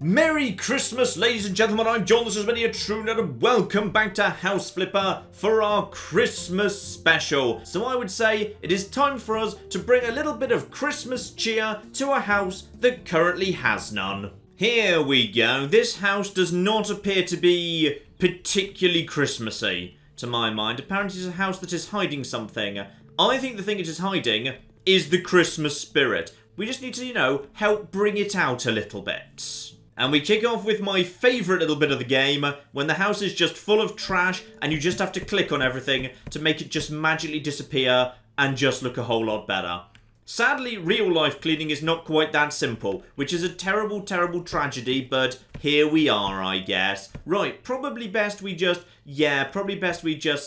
Merry Christmas, ladies and gentlemen. I'm John, this is many a true nerd, and welcome back to House Flipper for our Christmas special. So I would say it is time for us to bring a little bit of Christmas cheer to a house that currently has none. Here we go. This house does not appear to be particularly Christmassy, to my mind. Apparently it's a house that is hiding something. I think the thing it is hiding is the Christmas spirit. We just need to, help bring it out a little bit. And we kick off with my favourite little bit of the game, when the house is just full of trash and you just have to click on everything to make it just magically disappear and just look a whole lot better. Sadly, real life cleaning is not quite that simple, which is a terrible, terrible tragedy, but here we are, I guess. Right, probably best we just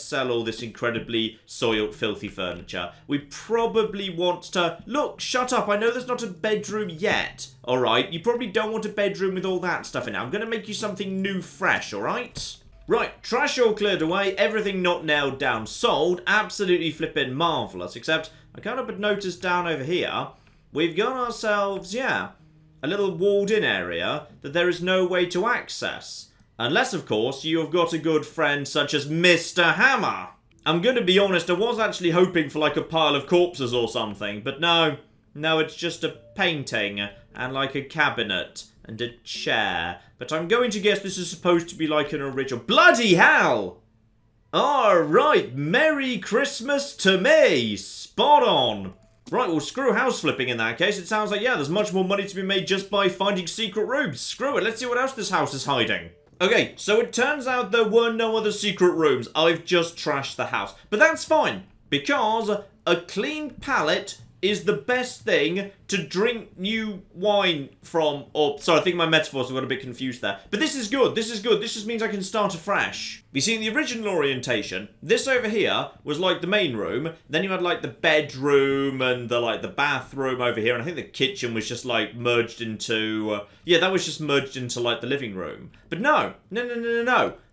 sell all this incredibly soiled, filthy furniture. We probably want to... Look, shut up, I know there's not a bedroom yet, alright? You probably don't want a bedroom with all that stuff in it. I'm going to make you something new, fresh, alright? Right, trash all cleared away, everything not nailed down, sold, absolutely flippin' marvellous, except I can't help but notice down over here, we've got ourselves, a little walled-in area that there is no way to access. Unless, of course, you have got a good friend such as Mr. Hammer. I'm going to be honest, I was actually hoping for like a pile of corpses or something, but no, it's just a painting and like a cabinet and a chair. But I'm going to guess this is supposed to be like an original. Bloody hell! Alright, Merry Christmas to me! Spot on! Right, well, screw house flipping in that case. It sounds like, there's much more money to be made just by finding secret rooms. Screw it, let's see what else this house is hiding. Okay, so it turns out there were no other secret rooms. I've just trashed the house. But that's fine, because a clean palate is the best thing to drink new wine from. Or, sorry, I think my metaphors got a bit confused there. But this is good, this is good. This just means I can start afresh. You see, in the original orientation, this over here was like the main room. Then you had like the bedroom and the bathroom over here. And I think the kitchen was just like merged into... that was just merged into like the living room. But no.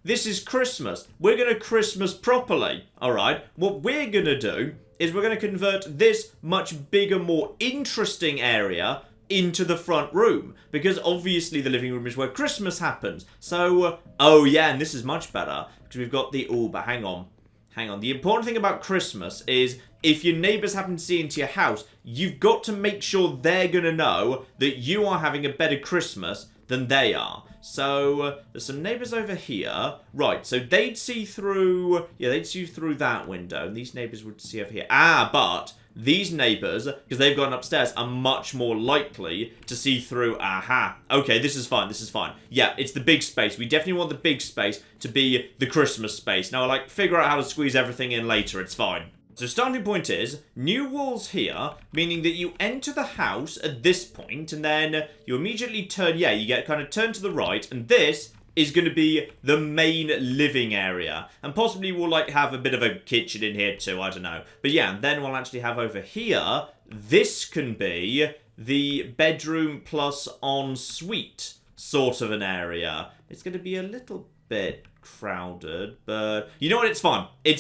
This is Christmas. We're going to Christmas properly. Alright, what we're going to do is we're going to convert this much bigger, more interesting area into the front room. Because obviously the living room is where Christmas happens. So, and this is much better. Because we've got the... but hang on. The important thing about Christmas is if your neighbours happen to see into your house, you've got to make sure they're going to know that you are having a better Christmas than they are. So, there's some neighbours over here. Right, so they'd see through... they'd see through that window. And these neighbours would see over here. But these neighbours, because they've gone upstairs, are much more likely to see through... Okay, this is fine. Yeah, it's the big space. We definitely want the big space to be the Christmas space. Now, figure out how to squeeze everything in later. It's fine. So starting point is, new walls here, meaning that you enter the house at this point, and then you immediately turn, you get kind of turned to the right, and this is going to be the main living area. And possibly we'll have a bit of a kitchen in here too, I don't know. But then we'll actually have over here, this can be the bedroom plus ensuite sort of an area. It's going to be a little bit crowded, but you know what, it's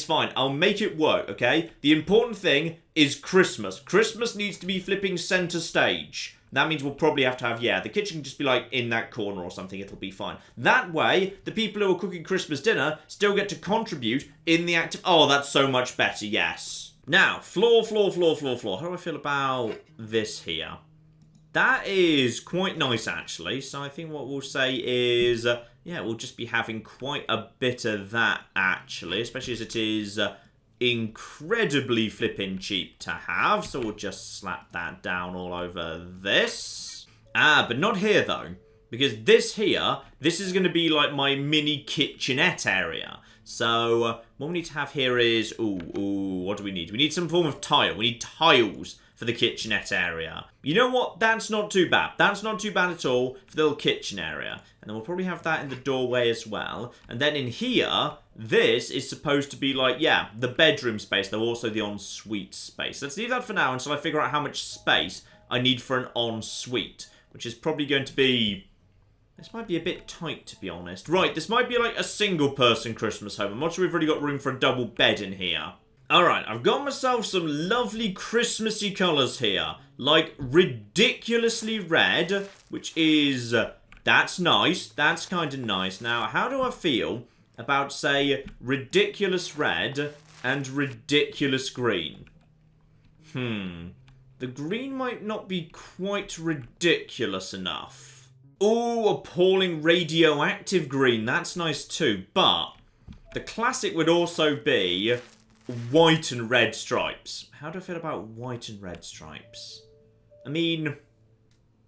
fine, I'll make it work, okay? The important thing is Christmas needs to be flipping center stage. That means we'll probably have to have, the kitchen can just be in that corner or something. It'll be fine. That way, the people who are cooking Christmas dinner still get to contribute in the act of... that's so much better, yes. Now, floor. How do I feel about this here? That is quite nice, actually. So I think what we'll say is... we'll just be having quite a bit of that, actually. Especially as it is incredibly flippin' cheap to have. So we'll just slap that down all over this. But not here, though. Because this is going to be like my mini kitchenette area. So what we need to have here is... what do we need? We need some form of tile. We need tiles for the kitchenette area. You know what? That's not too bad. That's not too bad at all for the little kitchen area. And then we'll probably have that in the doorway as well. And then in here, this is supposed to be the bedroom space, though also the ensuite space. Let's leave that for now until I figure out how much space I need for an ensuite, which is probably going to be... This might be a bit tight, to be honest. Right, this might be a single-person Christmas home. I'm not sure we've already got room for a double bed in here. Alright, I've got myself some lovely Christmassy colours here. Like ridiculously red, which is That's nice. That's kind of nice. Now, how do I feel about, say, ridiculous red and ridiculous green? The green might not be quite ridiculous enough. Ooh, appalling radioactive green. That's nice too. But the classic would also be white and red stripes. How do I feel about white and red stripes? I mean,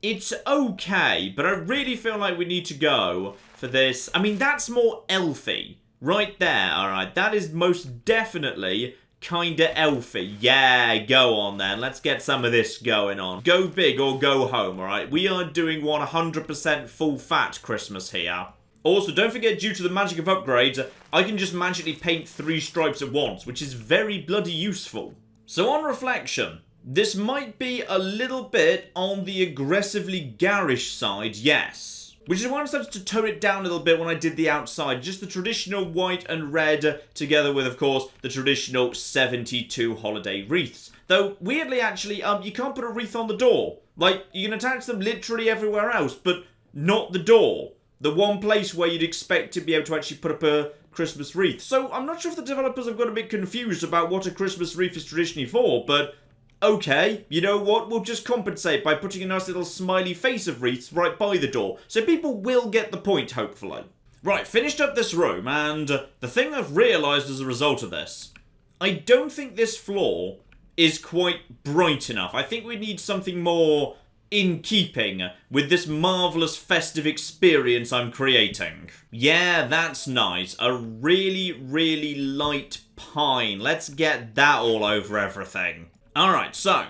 it's okay, but I really feel like we need to go for this. I mean, that's more elfy. Right there, alright. That is most definitely kinda elfy. Yeah, go on then. Let's get some of this going on. Go big or go home, alright? We are doing 100% full fat Christmas here. Also, don't forget, due to the magic of upgrades, I can just magically paint 3 stripes at once, which is very bloody useful. So on reflection, this might be a little bit on the aggressively garish side, yes. Which is why I decided to tone it down a little bit when I did the outside. Just the traditional white and red, together with, of course, the traditional 72 holiday wreaths. Though, weirdly, actually, you can't put a wreath on the door. Like, you can attach them literally everywhere else, but not the door. The one place where you'd expect to be able to actually put up a Christmas wreath. So, I'm not sure if the developers have got a bit confused about what a Christmas wreath is traditionally for, but okay, you know what? We'll just compensate by putting a nice little smiley face of wreaths right by the door. So people will get the point, hopefully. Right, finished up this room, and the thing I've realised as a result of this, I don't think this floor is quite bright enough. I think we need something more in keeping with this marvellous festive experience I'm creating. Yeah, that's nice. A really, really light pine. Let's get that all over everything. Alright, so,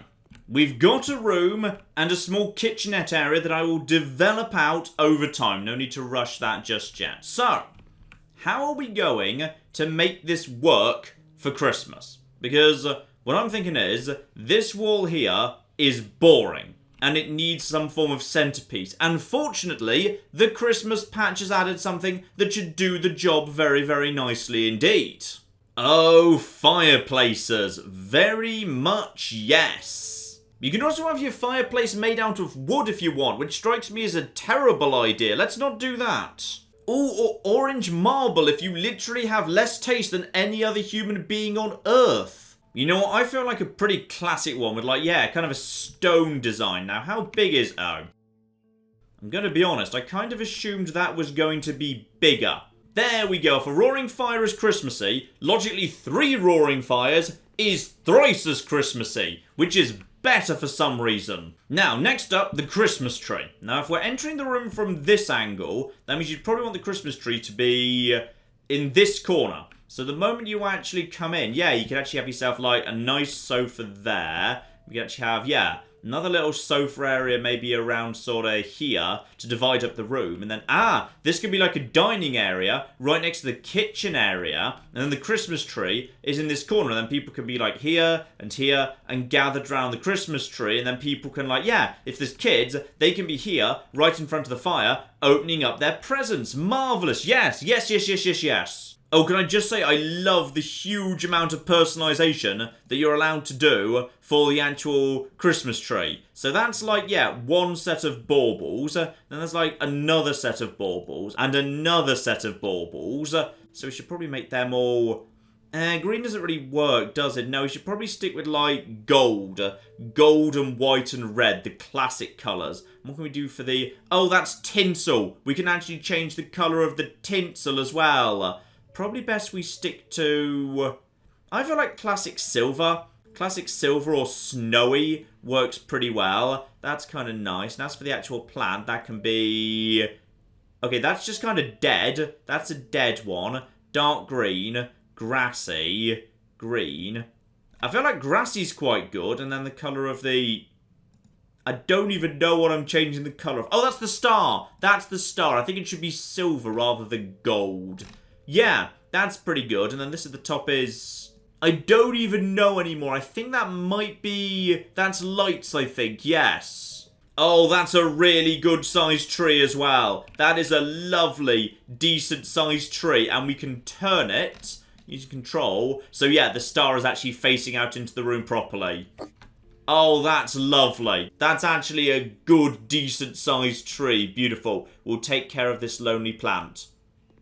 we've got a room and a small kitchenette area that I will develop out over time. No need to rush that just yet. So, how are we going to make this work for Christmas? Because what I'm thinking is, this wall here is boring, and it needs some form of centerpiece. And fortunately, the Christmas patch has added something that should do the job very, very nicely indeed. Oh, fireplaces. Very much yes. You can also have your fireplace made out of wood if you want, which strikes me as a terrible idea. Let's not do that. Ooh, or orange marble if you literally have less taste than any other human being on Earth. You know what? I feel like a pretty classic one with, like, yeah, kind of a stone design. Now, how big is... Oh. I'm gonna be honest, I kind of assumed that was going to be bigger. There we go. If a roaring fire is Christmassy, logically 3 roaring fires is thrice as Christmassy, which is better for some reason. Now, next up, the Christmas tree. Now, if we're entering the room from this angle, that means you'd probably want the Christmas tree to be in this corner. So the moment you actually come in, yeah, you can actually have yourself, like, a nice sofa there. You can actually have, yeah, another little sofa area maybe around sort of here to divide up the room. And then, this could be like a dining area right next to the kitchen area. And then the Christmas tree is in this corner. And then people can be like here and gathered around the Christmas tree. And then people can, like, yeah, if there's kids, they can be here right in front of the fire opening up their presents. Marvellous. Yes, yes, yes, yes, yes, yes. Oh, can I just say I love the huge amount of personalisation that you're allowed to do for the actual Christmas tree. So that's like, yeah, one set of baubles, then there's like another set of baubles, and another set of baubles. So we should probably make them all... green doesn't really work, does it? No, we should probably stick with like gold. Gold and white and red, the classic colours. What can we do for the... Oh, that's tinsel. We can actually change the colour of the tinsel as well. Probably best we stick to... I feel like classic silver. Classic silver or snowy works pretty well. That's kind of nice. And as for the actual plant, that can be... Okay, that's just kind of dead. That's a dead one. Dark green, grassy, green. I feel like grassy's quite good. And then the colour of the... I don't even know what I'm changing the colour of. Oh, that's the star. That's the star. I think it should be silver rather than gold. Yeah, that's pretty good. And then this at the top is... I don't even know anymore. I think that might be... That's lights, I think. Yes. Oh, that's a really good sized tree as well. That is a lovely, decent sized tree. And we can turn it using control. So yeah, the star is actually facing out into the room properly. Oh, that's lovely. That's actually a good, decent-sized tree. Beautiful. We'll take care of this lonely plant.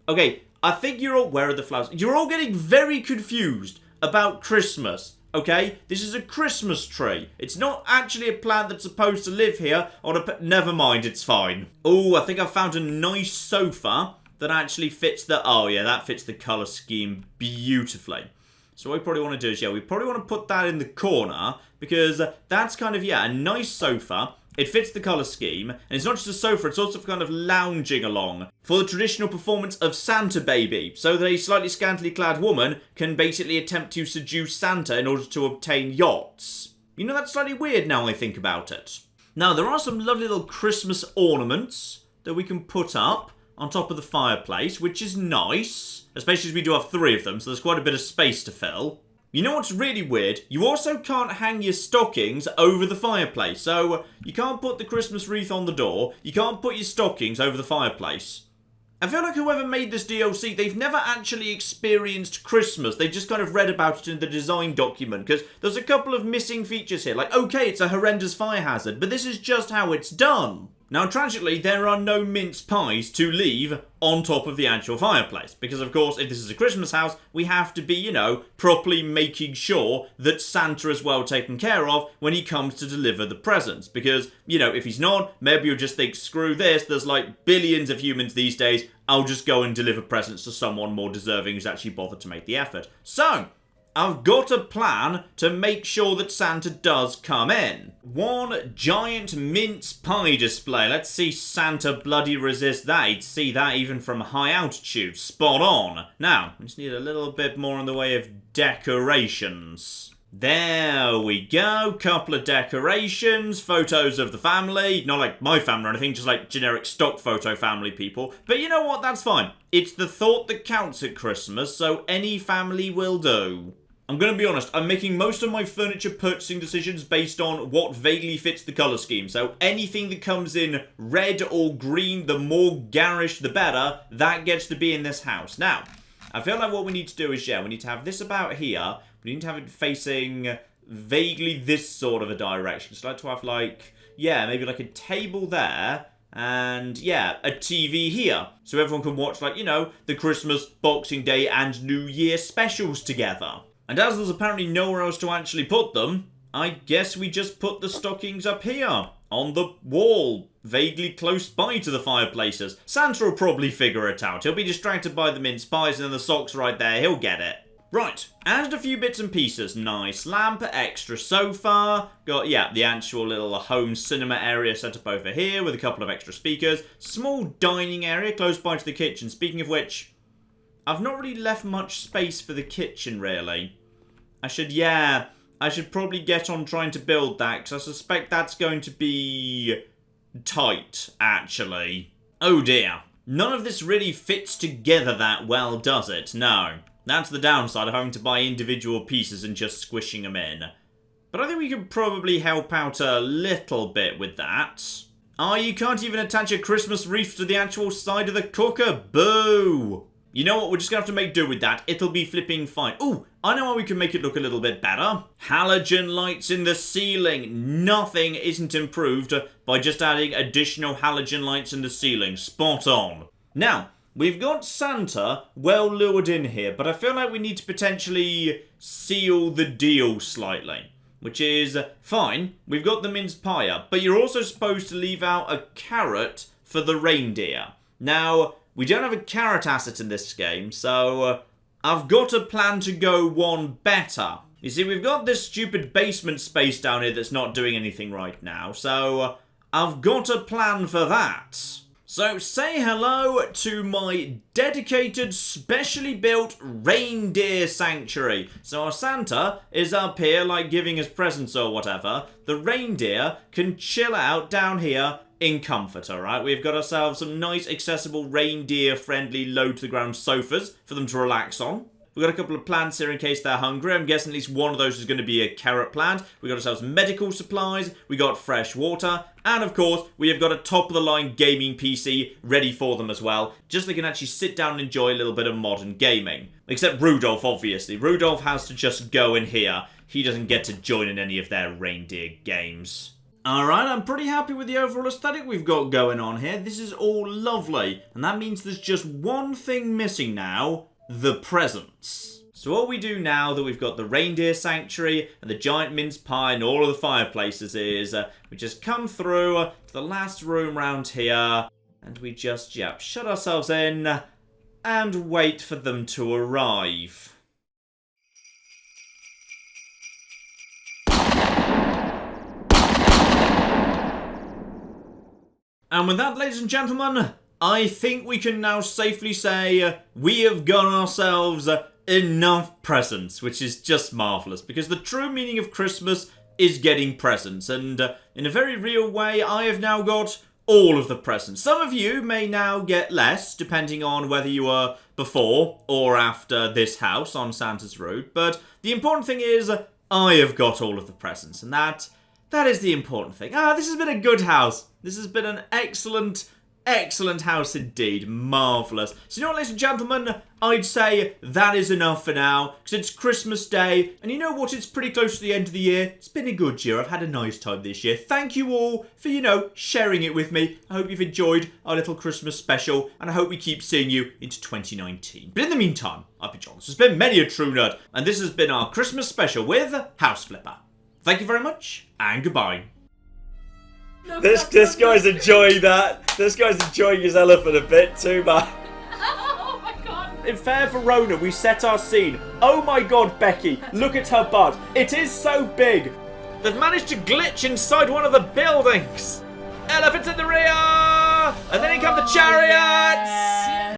Okay, I think you're all... Where are the flowers? You're all getting very confused about Christmas. Okay, this is a Christmas tree. It's not actually a plant that's supposed to live here on a... Never mind, it's fine. Oh, I think I found a nice sofa that actually fits the... Oh, yeah, that fits the colour scheme beautifully. So what we probably want to do is, yeah, we probably want to put that in the corner because that's kind of, yeah, a nice sofa. It fits the colour scheme, and it's not just a sofa, it's also kind of lounging along for the traditional performance of Santa Baby, so that a slightly scantily clad woman can basically attempt to seduce Santa in order to obtain yachts. You know, that's slightly weird now I think about it. Now, there are some lovely little Christmas ornaments that we can put up on top of the fireplace, which is nice, especially as we do have 3 of them, so there's quite a bit of space to fill. You know what's really weird? You also can't hang your stockings over the fireplace. So, you can't put the Christmas wreath on the door. You can't put your stockings over the fireplace. I feel like whoever made this DLC, they've never actually experienced Christmas. They just kind of read about it in the design document. Because there's a couple of missing features here. Like, okay, it's a horrendous fire hazard, but this is just how it's done. Now, tragically, there are no mince pies to leave on top of the actual fireplace. Because, of course, if this is a Christmas house, we have to be, you know, properly making sure that Santa is well taken care of when he comes to deliver the presents. Because, you know, if he's not, maybe you'll just think, screw this, there's like billions of humans these days, I'll just go and deliver presents to someone more deserving who's actually bothered to make the effort. So, I've got a plan to make sure that Santa does come in. One giant mince pie display. Let's see Santa bloody resist that. He'd see that even from high altitude. Spot on. Now, we just need a little bit more in the way of decorations. There we go. Couple of decorations. Photos of the family. Not like my family or anything, just like generic stock photo family people. But you know what? That's fine. It's the thought that counts at Christmas, so any family will do. I'm going to be honest, I'm making most of my furniture purchasing decisions based on what vaguely fits the colour scheme. So anything that comes in red or green, the more garish the better, that gets to be in this house. Now, I feel like what we need to do is, yeah, we need to have this about here. We need to have it facing vaguely this sort of a direction. So I'd like to have like, yeah, maybe like a table there. And, yeah, a TV here. So everyone can watch, like, you know, the Christmas, Boxing Day and New Year specials together. And as there's apparently nowhere else to actually put them, I guess we just put the stockings up here, on the wall, vaguely close by to the fireplaces. Santa will probably figure it out. He'll be distracted by the mince pies and then the socks right there. He'll get it. Right, added a few bits and pieces. Nice lamp, extra sofa. Got, yeah, the actual little home cinema area set up over here with a couple of extra speakers. Small dining area close by to the kitchen. Speaking of which, I've not really left much space for the kitchen, really. I should probably get on trying to build that, because I suspect that's going to be tight, actually. Oh dear. None of this really fits together that well, does it? No. That's the downside of having to buy individual pieces and just squishing them in. But I think we could probably help out a little bit with that. Oh, you can't even attach a Christmas wreath to the actual side of the cooker. Boo! You know what, we're just going to have to make do with that. It'll be flipping fine. Ooh, I know how we can make it look a little bit better. Halogen lights in the ceiling. Nothing isn't improved by just adding additional halogen lights in the ceiling. Spot on. Now, we've got Santa well lured in here, but I feel like we need to potentially seal the deal slightly. Which is fine. We've got the mince pie up, but you're also supposed to leave out a carrot for the reindeer. Now, we don't have a carrot asset in this game, so I've got a plan to go one better. You see, we've got this stupid basement space down here that's not doing anything right now, so I've got a plan for that. So say hello to my dedicated, specially built reindeer sanctuary. So our Santa is up here, like giving us presents or whatever. The reindeer can chill out down here in comfort, alright? We've got ourselves some nice, accessible, reindeer-friendly, low-to-the-ground sofas for them to relax on. We've got a couple of plants here in case they're hungry. I'm guessing at least one of those is going to be a carrot plant. We've got ourselves medical supplies. We got fresh water. And, of course, we have got a top-of-the-line gaming PC ready for them as well. Just so they can actually sit down and enjoy a little bit of modern gaming. Except Rudolph, obviously. Rudolph has to just go in here. he doesn't get to join in any of their reindeer games. Alright, I'm pretty happy with the overall aesthetic we've got going on here. This is all lovely. And that means there's just one thing missing now. The presents. So what we do now that we've got the reindeer sanctuary and the giant mince pie and all of the fireplaces is we just come through to the last room round here and we just, shut ourselves in and wait for them to arrive. And with that, ladies and gentlemen, I think we can now safely say we have got ourselves enough presents, which is just marvellous, because the true meaning of Christmas is getting presents, and in a very real way, I have now got all of the presents. Some of you may now get less, depending on whether you were before or after this house on Santa's route, but the important thing is I have got all of the presents, and that is the important thing. This has been a good house. This has been an excellent house indeed. Marvellous. So you know what, ladies and gentlemen? I'd say that is enough for now, because it's Christmas Day, and you know what? It's pretty close to the end of the year. It's been a good year. I've had a nice time this year. Thank you all for, sharing it with me. I hope you've enjoyed our little Christmas special, and I hope we keep seeing you into 2019. But in the meantime, I've been John. This has been Many a True Nerd, and this has been our Christmas special with House Flipper. Thank you very much, and goodbye. This guy's enjoying that. This guy's enjoying his elephant a bit too much. Oh my god. In Fair Verona, we set our scene. Oh my god, Becky, look at her butt. It is so big. They've managed to glitch inside one of the buildings. Elephants in the rear! And then in come the chariots!